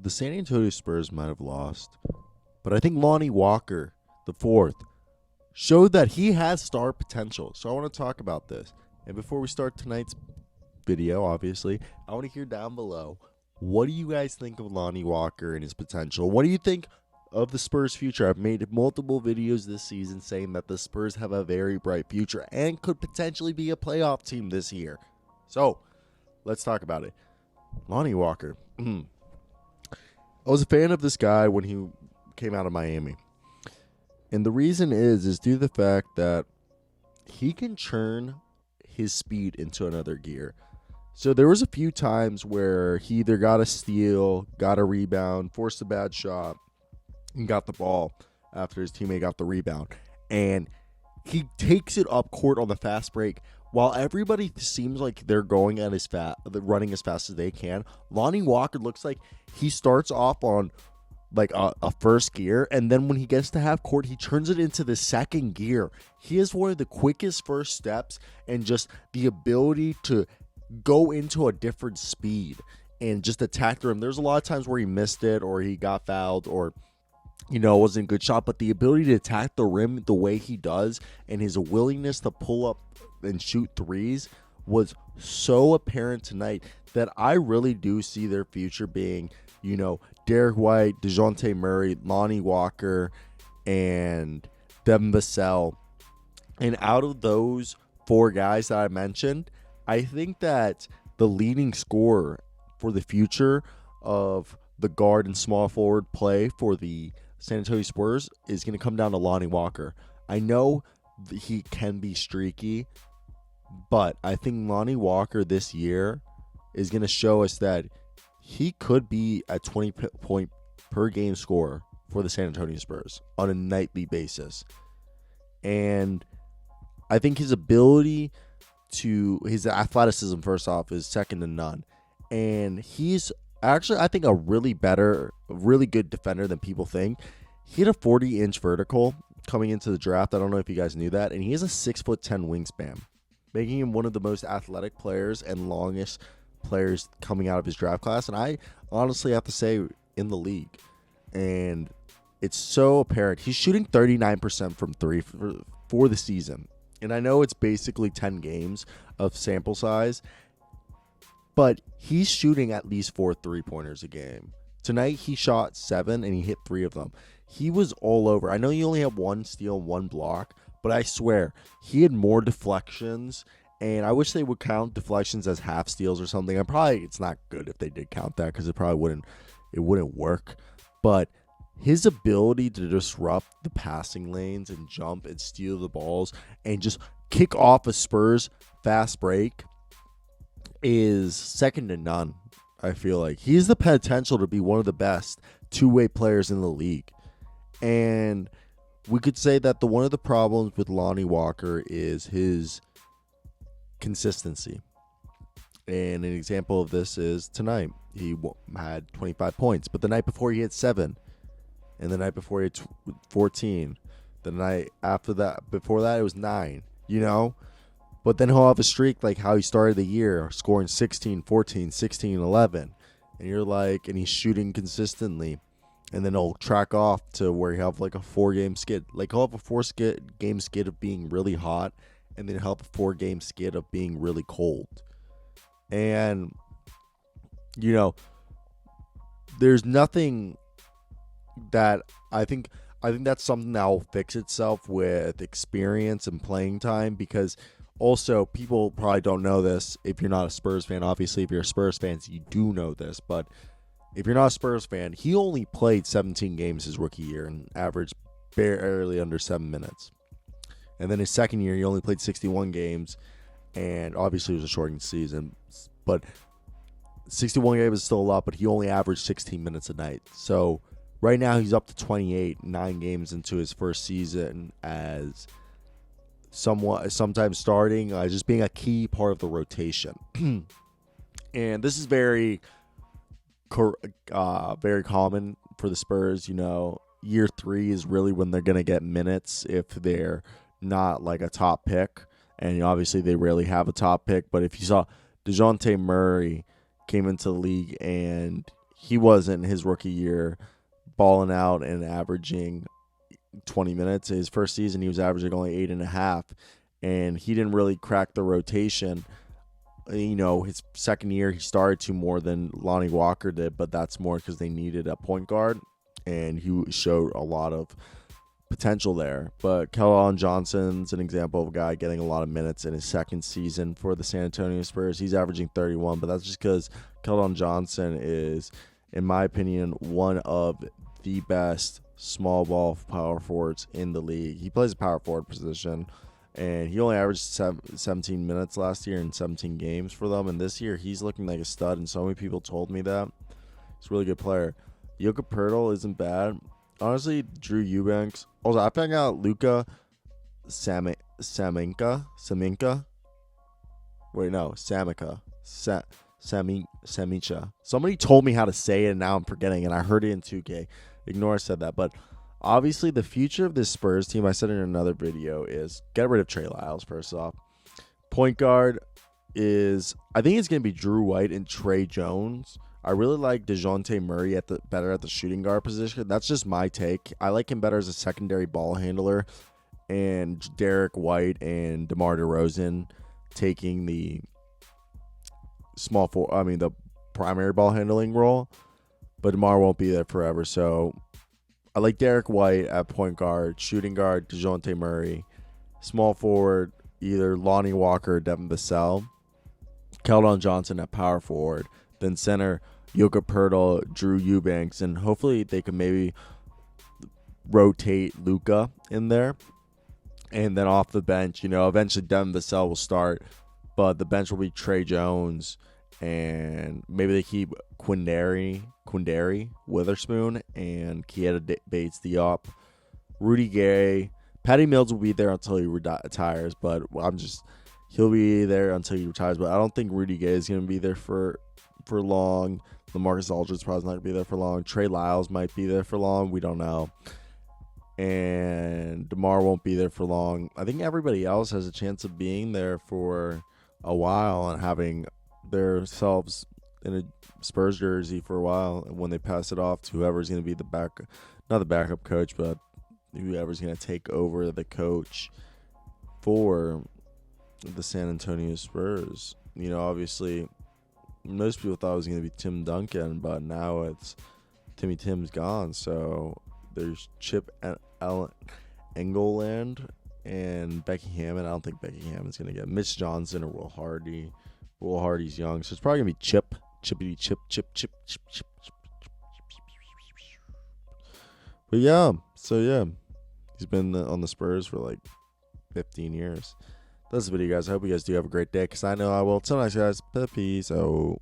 The San Antonio Spurs might have lost, but I think Lonnie Walker, the fourth, showed that he has star potential. So I want to talk about this. And before we start tonight's video, obviously, I want to hear down below, what do you guys think of Lonnie Walker and his potential? What do you think of the Spurs' future? I've made multiple videos this season saying that the Spurs have a very bright future and could potentially be a playoff team this year. So let's talk about it. Lonnie Walker. I was a fan of this guy when he came out of Miami. And the reason is due to the fact that he can churn his speed into another gear. So there was a few times where he either got a steal, got a rebound, forced a bad shot, and got the ball after his teammate got the rebound. And he takes it up court on the fast break. While everybody seems like they're going at running as fast as they can, Lonnie Walker looks like he starts off on like a first gear, and then when he gets to half court, he turns it into the second gear. He has one of the quickest first steps and just the ability to go into a different speed and just attack the rim. There's a lot of times where he missed it or he got fouled or it wasn't a good shot, but the ability to attack the rim the way he does and his willingness to pull up and shoot threes was so apparent tonight that I really do see their future being, Derek White, DeJounte Murray, Lonnie Walker, and Devin Vassell. And out of those four guys that I mentioned, I think that the leading scorer for the future of the guard and small forward play for the San Antonio Spurs is going to come down to Lonnie Walker. I know he can be streaky, but I think Lonnie Walker this year is going to show us that he could be a 20-point per game scorer for the San Antonio Spurs on a nightly basis. And I think his athleticism, first off, is second to none. And he's actually, I think, a really good defender than people think. He had a 40-inch vertical coming into the draft. I don't know if you guys knew that. And he has a 6'10" wingspan, making him one of the most athletic players and longest players coming out of his draft class. And I honestly have to say, in the league. And it's so apparent. He's shooting 39% from three for the season. And I know it's basically 10 games of sample size, but he's shooting at least 4 3-pointers a game. Tonight, he shot 7, and he hit 3 of them. He was all over. I know he only had 1 steal, 1 block, but I swear, he had more deflections, and I wish they would count deflections as half steals or something. It's not good if they did count that because it probably wouldn't work. But his ability to disrupt the passing lanes and jump and steal the balls and just kick off a Spurs fast break is second to none. I feel like he has the potential to be one of the best two-way players in the league. And we could say that one of the problems with Lonnie Walker is his consistency. And an example of this is tonight. He had 25 points, but the night before he had 7. And the night before he had 14. The night before that, it was 9, But then he'll have a streak like how he started the year, scoring 16, 14, 16, 11. And you're like, and he's shooting consistently. And then he'll track off to where he'll have like a 4-game skid. Like he'll have a 4-game skid of being really hot. And then he'll have a 4-game skid of being really cold. And, there's nothing that I think that's something that will fix itself with experience and playing time, because also people probably don't know this if you're not a Spurs fan. Obviously, if you're a Spurs fan, you do know this, but if you're not a Spurs fan, he only played 17 games his rookie year and averaged barely under 7 minutes. And then his second year, he only played 61 games, and obviously it was a shortened season, but 61 games is still a lot, but he only averaged 16 minutes a night. So right now, he's up to 28, 9 games into his first season as sometimes starting, just being a key part of the rotation. And this is very common for the Spurs. Year 3 is really when they're going to get minutes if they're not like a top pick. And obviously, they rarely have a top pick. But if you saw DeJounte Murray came into the league and he wasn't his rookie year balling out and averaging 20 minutes. His first season, he was averaging only 8.5, and he didn't really crack the rotation. His second year, he started to more than Lonnie Walker did, but that's more because they needed a point guard, and he showed a lot of potential there. But Keldon Johnson's an example of a guy getting a lot of minutes in his second season for the San Antonio Spurs. He's averaging 31, but that's just because Keldon Johnson is, in my opinion, one of the best small ball power forwards in the league. He plays a power forward position, and he only averaged 17 minutes last year in 17 games for them. And this year, he's looking like a stud, and so many people told me that. He's a really good player. Jokic Pertl isn't bad. Honestly, Drew Eubanks. Also, I found out Luka Saminka. Wait, no, Samika. Samicha. Somebody told me how to say it, and now I'm forgetting, and I heard it in 2K. Ignore I said that. But obviously, the future of this Spurs team, I said in another video, is get rid of Trey Lyles, first off. Point guard is, I think it's going to be Drew White and Trey Jones. I really like DeJounte Murray better at the shooting guard position. That's just my take. I like him better as a secondary ball handler. And Derek White and DeMar DeRozan taking the the primary ball handling role. But DeMar won't be there forever. So I like Derek White at point guard, shooting guard, DeJounte Murray, small forward, either Lonnie Walker or Devin Vassell, Keldon Johnson at power forward, then center, Jokic Pertl, Drew Eubanks, and hopefully they can maybe rotate Luka in there. And then off the bench, eventually Devin Vassell will start, but the bench will be Trey Jones, and maybe they keep Quindary, Witherspoon, and Keita Bates-Diop, Rudy Gay. Patty Mills will be there until he retires, but he'll be there until he retires. But I don't think Rudy Gay is going to be there for long. LaMarcus Aldridge's probably not going to be there for long. Trey Lyles might be there for long. We don't know. And DeMar won't be there for long. I think everybody else has a chance of being there for a while and having themselves in a Spurs jersey for a while. And when they pass it off to whoever's going to be not the backup coach, but whoever's going to take over the coach for the San Antonio Spurs. Obviously, most people thought it was going to be Tim Duncan, but now it's Tim's gone. So there's Chip Engelland and Becky Hammond. I don't think Becky Hammond's going to get Mitch Johnson or Will Hardy. Will Hardy's young, so it's probably going to be Chip. But yeah, he's been on the Spurs for like 15 years. That's the video, guys. I hope you guys do have a great day, because I know I will. Till next, guys. Peace out.